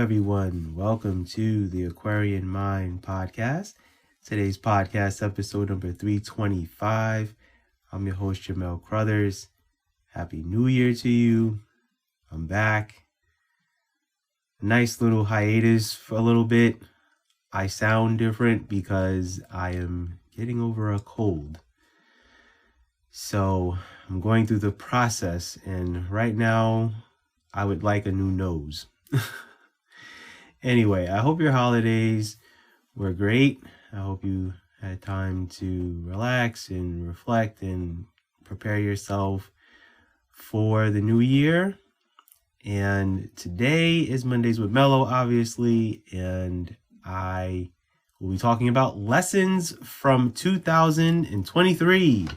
everyone. Welcome to the Aquarian Mind podcast. Today's podcast episode number 325. I'm your host, Jamel Crothers. Happy New Year to you. I'm back. Nice little hiatus for a little bit. I sound different because I am getting over a cold. So I'm going through the process, and right now I would like a new nose. Anyway, I hope your holidays were great. I hope you had time to relax and reflect and prepare yourself for the new year. And today is Mondays with Mello, obviously, and I will be talking about lessons from 2023.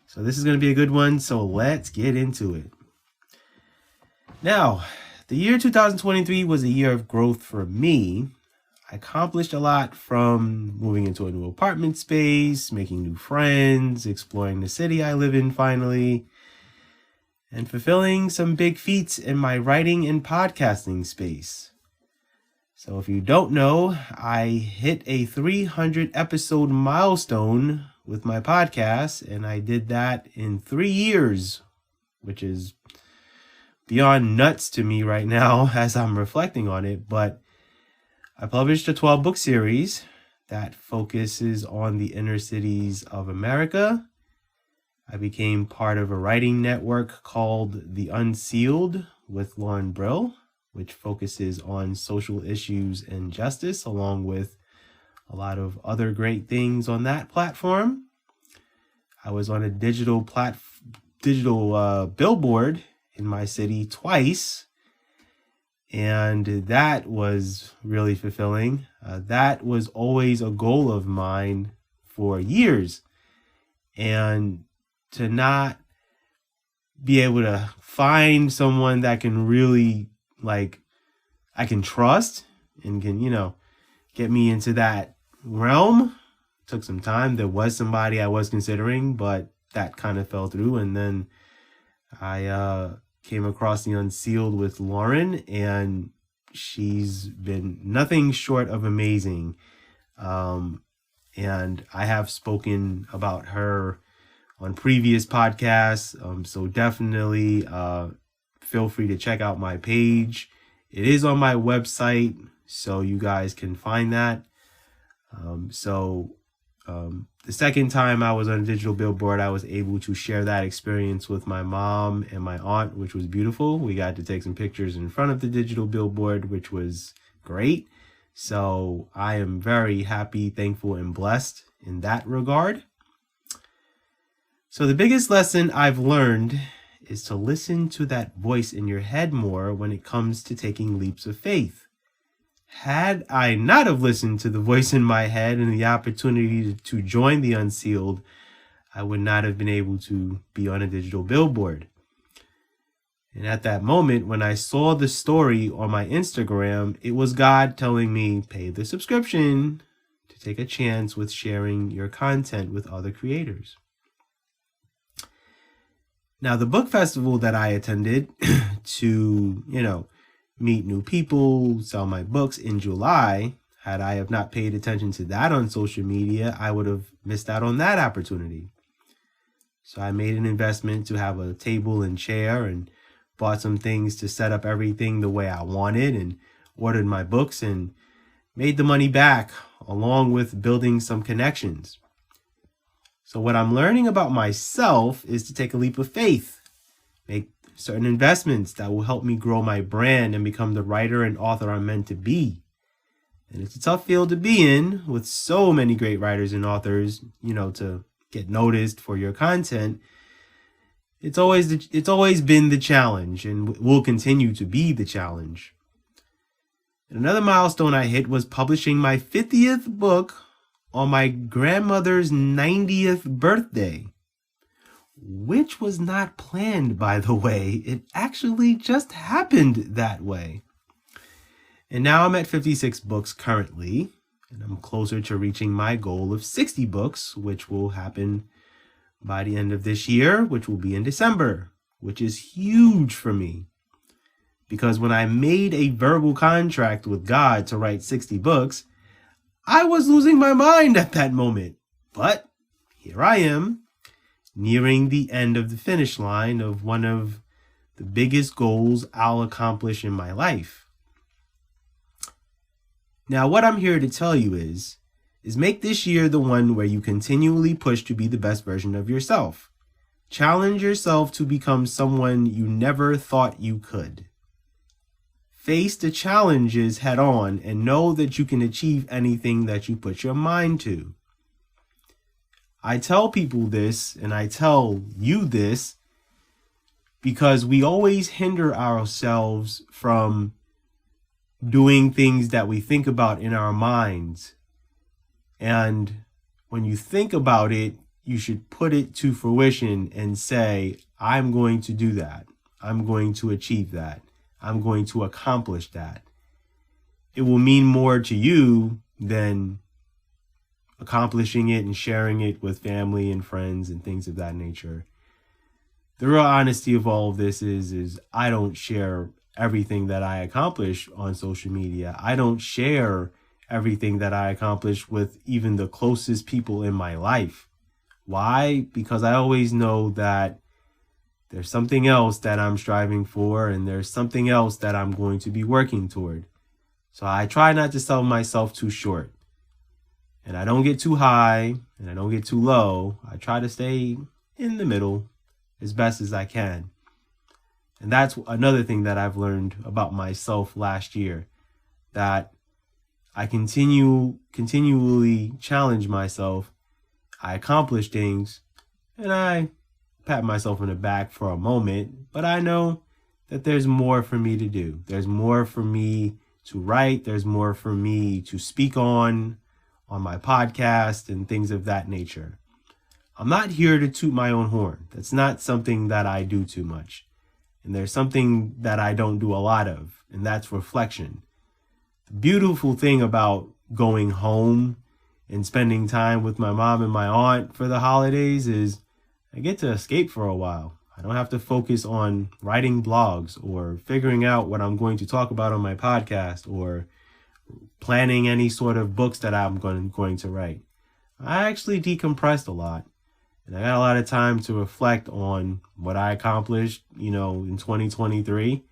So this is going to be a good one, so let's get into it. Now, the year 2023 was a year of growth for me. I accomplished a lot, from moving into a new apartment space, making new friends, exploring the city I live in finally, and fulfilling some big feats in my writing and podcasting space. So if you don't know, I hit a 300 episode milestone with my podcast, and I did that in 3 years, which is beyond nuts to me right now as I'm reflecting on it. But I published a 12-book series that focuses on the inner cities of America. I became part of a writing network called The Unsealed with Lauren Brill, which focuses on social issues and justice, along with a lot of other great things on that platform. I was on a digital billboard in my city twice, and that was really fulfilling. That was always a goal of mine for years, and to not be able to find someone that can really, I can trust and can, get me into that realm took some time. There was somebody I was considering, but that kind of fell through, and then I came across The Unsealed with Lauren, and she's been nothing short of amazing. And I have spoken about her on previous podcasts, so definitely feel free to check out my page. It is on my website, so you guys can find that. The second time I was on a digital billboard, I was able to share that experience with my mom and my aunt, which was beautiful. We got to take some pictures in front of the digital billboard, which was great. So I am very happy, thankful, and blessed in that regard. So the biggest lesson I've learned is to listen to that voice in your head more when it comes to taking leaps of faith. Had I not have listened to the voice in my head and the opportunity to join The Unsealed, I would not have been able to be on a digital billboard. And at that moment, when I saw the story on my Instagram, it was God telling me, pay the subscription to take a chance with sharing your content with other creators. Now, the book festival that I attended to, meet new people, sell my books in July, had I have not paid attention to that on social media, I would have missed out on that opportunity. So I made an investment to have a table and chair, and bought some things to set up everything the way I wanted, and ordered my books and made the money back, along with building some connections. So what I'm learning about myself is to take a leap of faith, make certain investments that will help me grow my brand and become the writer and author I'm meant to be. And it's a tough field to be in, with so many great writers and authors, to get noticed for your content. It's always been the challenge, and will continue to be the challenge. And another milestone I hit was publishing my 50th book on my grandmother's 90th birthday, which was not planned, by the way. It actually just happened that way. And now I'm at 56 books currently, and I'm closer to reaching my goal of 60 books, which will happen by the end of this year, which will be in December, which is huge for me. Because when I made a verbal contract with God to write 60 books, I was losing my mind at that moment. But here I am, nearing the end of the finish line of one of the biggest goals I'll accomplish in my life. Now, what I'm here to tell you is make this year the one where you continually push to be the best version of yourself. Challenge yourself to become someone you never thought you could. Face the challenges head on and know that you can achieve anything that you put your mind to. I tell people this, and I tell you this, because we always hinder ourselves from doing things that we think about in our minds. And when you think about it, you should put it to fruition and say, I'm going to do that. I'm going to achieve that. I'm going to accomplish that. It will mean more to you than accomplishing it and sharing it with family and friends and things of that nature. The real honesty of all of this is I don't share everything that I accomplish on social media. I don't share everything that I accomplish with even the closest people in my life. Why? Because I always know that there's something else that I'm striving for, and there's something else that I'm going to be working toward. So I try not to sell myself too short. And I don't get too high, and I don't get too low. I try to stay in the middle as best as I can. And that's another thing that I've learned about myself last year, that I continually challenge myself. I accomplish things, and I pat myself on the back for a moment, but I know that there's more for me to do. There's more for me to write. There's more for me to speak on my podcast and things of that nature. I'm not here to toot my own horn. That's not something that I do too much. And there's something that I don't do a lot of, and that's reflection. The beautiful thing about going home and spending time with my mom and my aunt for the holidays is I get to escape for a while. I don't have to focus on writing blogs or figuring out what I'm going to talk about on my podcast or planning any sort of books that I'm going to write. I actually decompressed a lot, and I got a lot of time to reflect on what I accomplished, in 2023.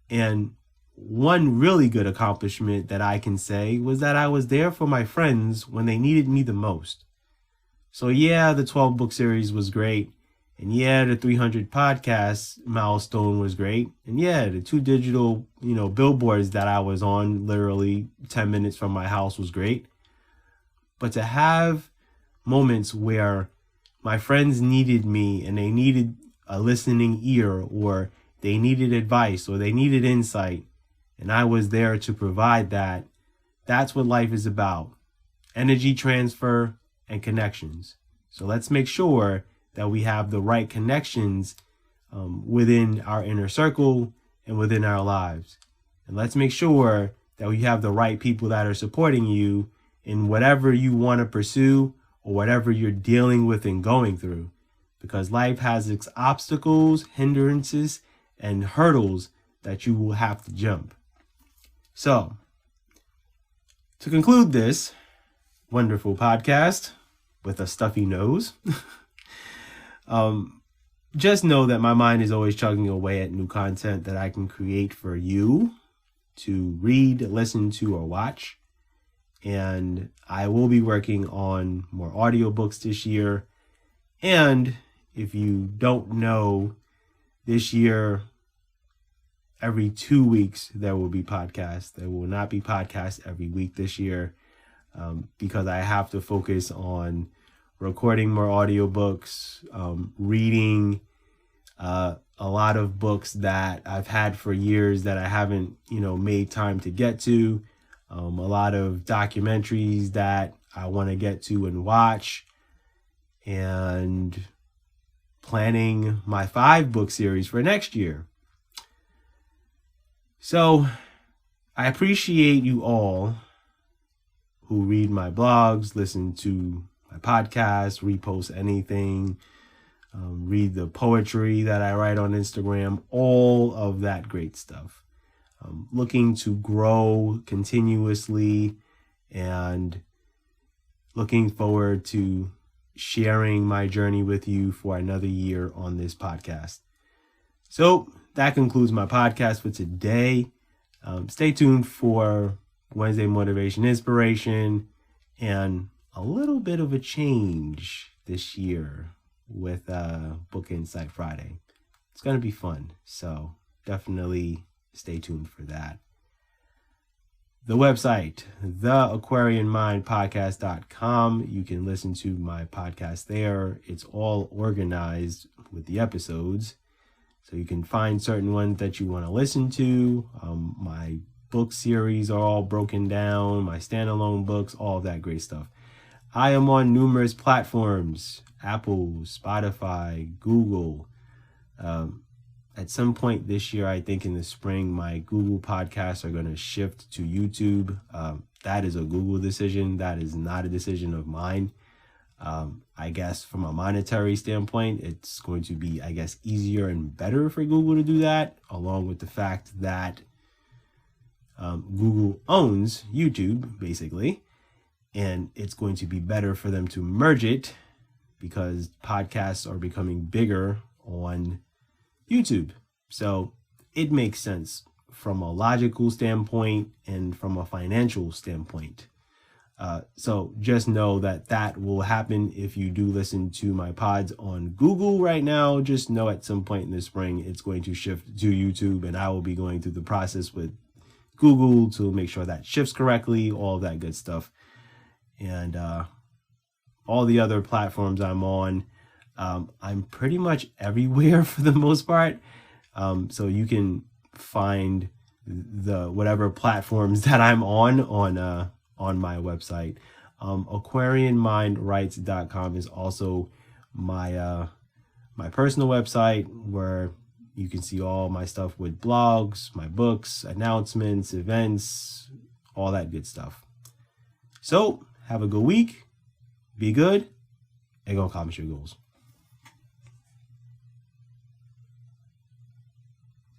And one really good accomplishment that I can say was that I was there for my friends when they needed me the most. So yeah, the 12 book series was great. And yeah, the 300 podcasts milestone was great. And yeah, the 2 digital, billboards that I was on literally 10 minutes from my house was great. But to have moments where my friends needed me and they needed a listening ear, or they needed advice, or they needed insight, and I was there to provide that, that's what life is about. Energy transfer and connections. So let's make sure that we have the right connections within our inner circle and within our lives. And let's make sure that we have the right people that are supporting you in whatever you want to pursue or whatever you're dealing with and going through. Because life has its obstacles, hindrances, and hurdles that you will have to jump. So, to conclude this wonderful podcast with a stuffy nose, just know that my mind is always chugging away at new content that I can create for you to read, listen to, or watch. And I will be working on more audiobooks this year. And if you don't know, this year, every 2 weeks, there will be podcasts. There will not be podcasts every week this year because I have to focus on recording more audiobooks, reading a lot of books that I've had for years that I haven't, made time to get to. A lot of documentaries that I want to get to and watch, and planning my 5-book series for next year. So I appreciate you all who read my blogs, listen to my podcast, repost anything, read the poetry that I write on Instagram, all of that great stuff. looking to grow continuously and looking forward to sharing my journey with you for another year on this podcast. So that concludes my podcast for today. Stay tuned for Wednesday Motivation Inspiration and a little bit of a change this year with Book Insight Friday. It's going to be fun, so definitely stay tuned for that. The website, theaquarianmindpodcast.com. You can listen to my podcast there. It's all organized with the episodes, so you can find certain ones that you want to listen to. My book series are all broken down, my standalone books, all of that great stuff. I am on numerous platforms: Apple, Spotify, Google. At some point this year, I think in the spring, my Google podcasts are going to shift to YouTube. That is a Google decision. That is not a decision of mine. I guess from a monetary standpoint, it's going to be, easier and better for Google to do that, along with the fact that Google owns YouTube, basically, and it's going to be better for them to merge it because podcasts are becoming bigger on YouTube. So it makes sense from a logical standpoint and from a financial standpoint. So just know that will happen if you do listen to my pods on Google right now. Just know at some point in the spring, it's going to shift to YouTube, and I will be going through the process with Google to make sure that shifts correctly, all of that good stuff. And all the other platforms I'm on, I'm pretty much everywhere for the most part. So you can find the whatever platforms that I'm on my website. Aquarianmindwrites.com is also my personal website where you can see all my stuff with blogs, my books, announcements, events, all that good stuff. So have a good week. Be good and go accomplish your goals.